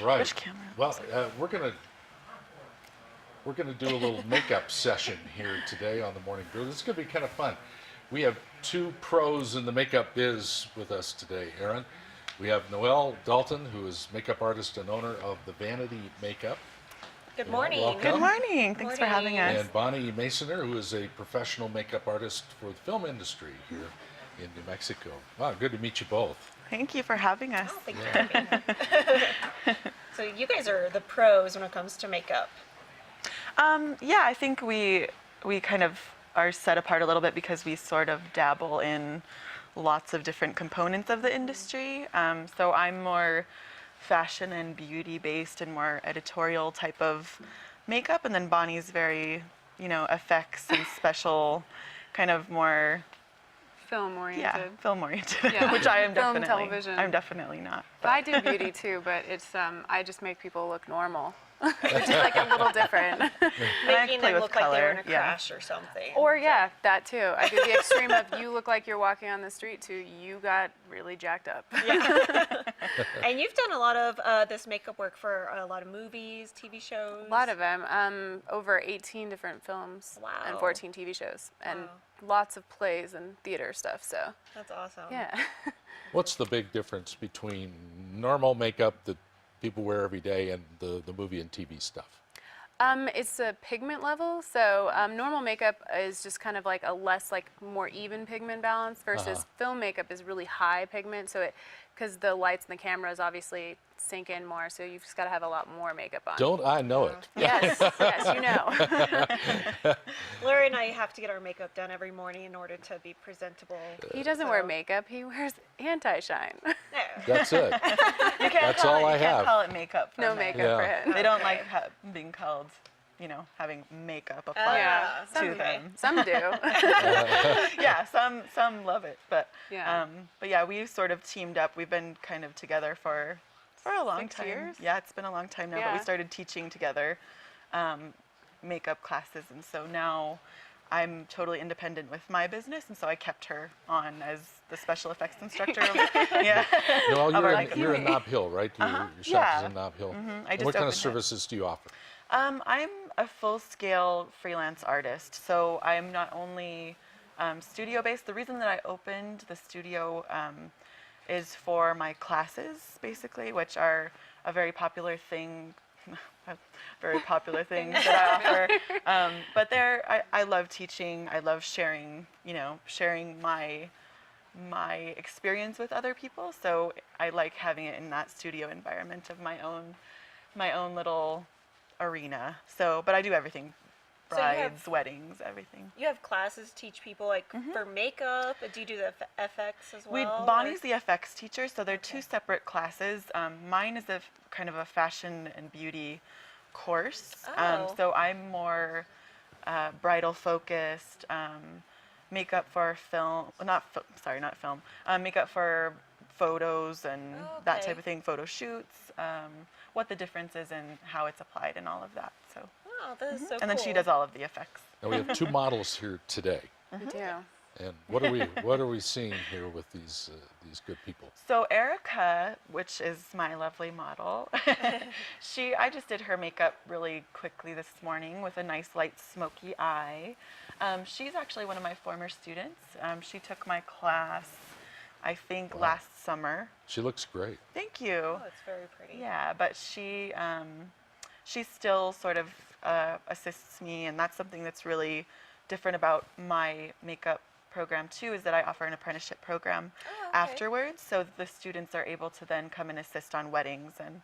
right. Which camera? Well, we're gonna do a little makeup session here today on the Morning Brew. This is gonna be kind of fun. We have two pros in the makeup biz with us today, Aaron. We have Noelle Dalton, who is makeup artist and owner of the Vanity Makeup. Good morning. Welcome. Good morning. Thanks for having us. And Bonnie Masoner, who is a professional makeup artist for the film industry here in New Mexico. Wow, good to meet you both. Thank you for having us. Oh, thank you for being here. So you guys are the pros when it comes to makeup. Yeah, I think we kind of are set apart a little bit because we sort of dabble in lots of different components of the industry. So I'm more fashion and beauty based and more editorial type of makeup, and then Bonnie's very, effects and special, kind of more Film oriented. yeah, film oriented, Yeah. which I am Film, definitely. television. I'm definitely not. But I do beauty too, but it's I just make people look normal, which is like a little different. Making play them with look like they were in a color, yeah. crash or something. Or yeah, that too. I do the extreme of you look like you're walking on the street to you got really jacked up. And you've done a lot of this makeup work for a lot of movies, TV shows. A lot of them. Over 18 different films and Wow. 14 TV shows and Wow. lots of plays and theater stuff. So That's awesome. yeah. What's the big difference between normal makeup that people wear every day and the movie and TV stuff? It's a pigment level. So normal makeup is just kind of like a less, more even pigment balance versus film makeup is really high pigment. So because the lights and the cameras obviously sink in more, so you've just got to have a lot more makeup on. Don't I know it? Yes, yes, you know. Larry and I have to get our makeup done every morning in order to be presentable. He doesn't wear makeup. He wears anti-shine. No. That's it. You can't That's call all it, I you can't have. call it makeup. For No men. makeup Yeah. for him. They don't like being called, having makeup applied Yeah, to some them. Some do. Yeah, some love it, but Yeah. yeah, we sort of teamed up. We've been kind of together for a long 6 time. years? Yeah, it's been a long time now. But we Yeah. started teaching together makeup classes, and so now I'm totally independent with my business, and so I kept her on as the special effects instructor. Yeah. No, Of you're in Nob Hill, right? Your shop Yeah. is in Nob Hill. I And just what kind opened of it. services do you offer? I'm a full-scale freelance artist, so I'm not only studio-based. The reason that I opened the studio is for my classes, basically, which are a very popular thing. That I offer. But I love teaching. I love sharing my experience with other people. So I like having it in that studio environment of my own little arena. So, but I do everything. So you have- Brides, weddings, everything. You have classes teach people for makeup. Do you do the FX as well? Bonnie's the FX teacher, so they're two separate classes. Mine is a kind of a fashion and beauty course. Oh. So I'm more bridal focused, makeup for film, not film, makeup for photos and that type of thing, photo shoots, what the difference is and how it's applied and all of that. So. Oh, that is so cool. And then she does all of the effects. Now we have two models here today, We do. and what are we seeing here with these good people? So Erica, which is my lovely model, I just did her makeup really quickly this morning with a nice light smoky eye. She's actually one of my former students. She took my class, I think, last summer. She looks great. Thank you. Oh, it's very pretty. Yeah, but she still sort of assists me, and that's something that's really different about my makeup program too, is that I offer an apprenticeship program afterwards, so the students are able to then come and assist on weddings and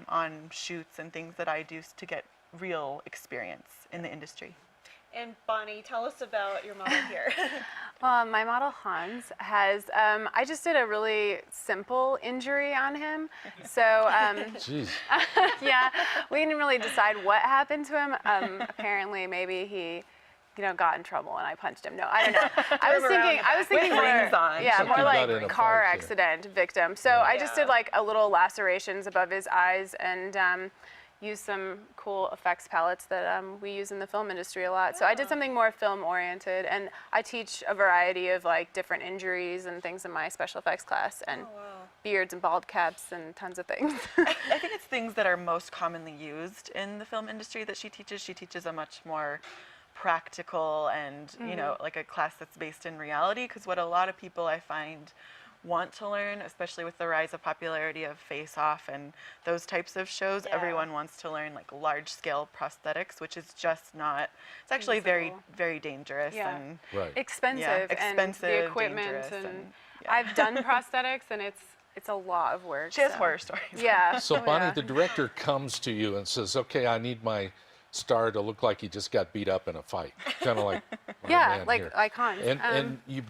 on shoots and things that I do to get real experience in the industry. And Bonnie, tell us about your model here. Well, my model Hans has, I just did a really simple injury on him. So, Jeez. yeah, we didn't really decide what happened to him. Apparently, maybe he, got in trouble and I punched him. No, I don't know. I was thinking With more, rings on. yeah, Something more got in like a car fight, yeah. accident victim. So I just did like a little lacerations above his eyes and used some cool effects palettes that we use in the film industry a lot. So I did something more film oriented, and I teach a variety of like different injuries and things in my special effects class. And beards and bald caps and tons of things. I think it's things that are most commonly used in the film industry that she teaches. She teaches a much more practical and, you know, like a class that's based in reality. Because what a lot of people I find want to learn, especially with the rise of popularity of Face Off and those types of shows, Yeah. everyone wants to learn like large scale prosthetics, which is just not, it's actually very, Feasible. very dangerous. Yeah. And Right. Expensive, and expensive, the equipment dangerous, and, and, yeah. I've done prosthetics and it's a lot of work. She has so. horror stories. Yeah. So oh, Bonnie, yeah. the director comes to you and says, "Okay, I need my star to look like he just got beat up in a fight," kind of like my Yeah, man like here. icons. And you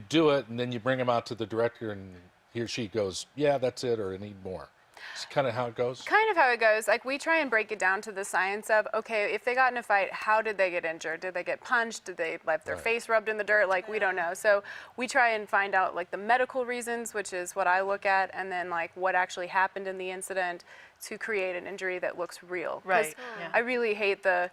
do it, and then you bring him out to the director, and he or she goes, "Yeah, that's it," or "I need more." It's kind of how it goes. Kind of how it goes. Like we try and break it down to the science of, okay, if they got in a fight, how did they get injured? Did they get punched? Did they have their Right. face rubbed in the dirt? Like we don't know. So we try and find out like the medical reasons, which is what I look at, and then like what actually happened in the incident to create an injury that looks real. 'Cause Right, yeah. I really hate the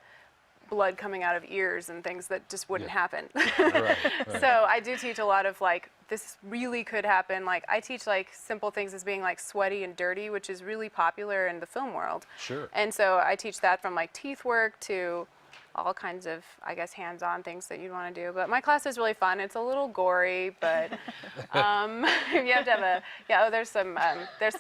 blood coming out of ears and things that just wouldn't Yeah. happen. Right, right. So I do teach a lot of like, this really could happen. Like I teach like simple things as being like sweaty and dirty, which is really popular in the film world. Sure. And so I teach that from like teeth work to all kinds of, I guess, hands-on things that you'd want to do. But my class is really fun. It's a little gory, but you have to have a, yeah, oh, there's some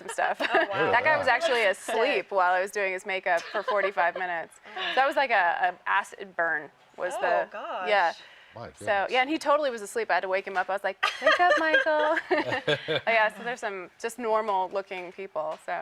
stuff. wow. That guy was actually asleep while I was doing his makeup for 45 minutes. So that was like a acid burn was Oh, the, gosh. yeah. My So goodness. yeah, and he totally was asleep. I had to wake him up. I was like, "Wake up, Michael!" Yeah, so there's some just normal-looking people. So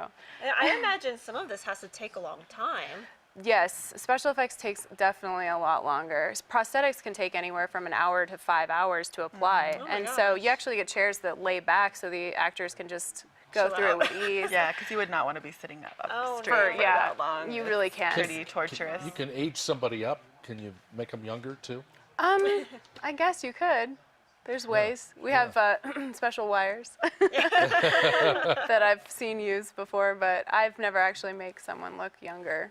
And I imagine some of this has to take a long time. yes, special effects takes definitely a lot longer. Prosthetics can take anywhere from an hour to 5 hours to apply, Oh my and so gosh. you actually get chairs that lay back so the actors can just go Chill through out. it with ease. Yeah, because you would not want to be sitting up Oh, straight no. for yeah, that long. you It's really can't. pretty torturous. You can age somebody up. Can you make them younger too? I guess you could. There's ways. We have special wires that I've seen used before, but I've never actually make someone look younger.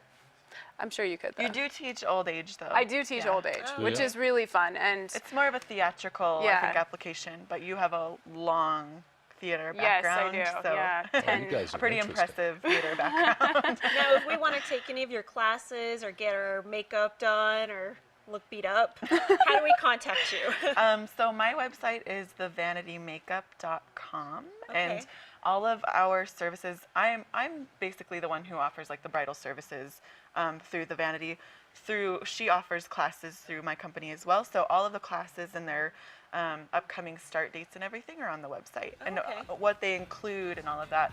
I'm sure you could though. You do teach old age, though. I do teach Yeah. old age, Oh. which Yeah. is really fun, and It's more of a theatrical, I Yeah. think, application, but you have a long theater yes, I background. do. So Yeah, Oh, you 10 guys a are pretty interesting. impressive theater background. Now, if we want to take any of your classes or get our makeup done or look beat up, how do we contact you? So my website is thevanitymakeup.com, and Okay. all of our services. I'm basically the one who offers like the bridal services through the Vanity. She offers classes through my company as well. So all of the classes and their upcoming start dates and everything are on the website, and okay. what they include and all of that.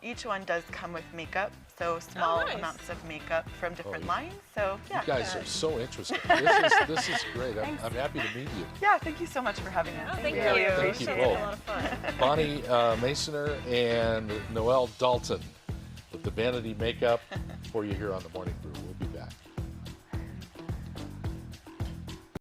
Each one does come with makeup, so small nice. amounts of makeup from different you- lines. So yeah. You guys are so interesting. This is great. I'm happy to meet you. Yeah, thank you so much for having us. Oh, thank We you. really Thank you appreciate It's it. both. been a lot of fun. Bonnie Masoner and Noelle Dalton with the Vanity Makeup for you here on the Morning Brew.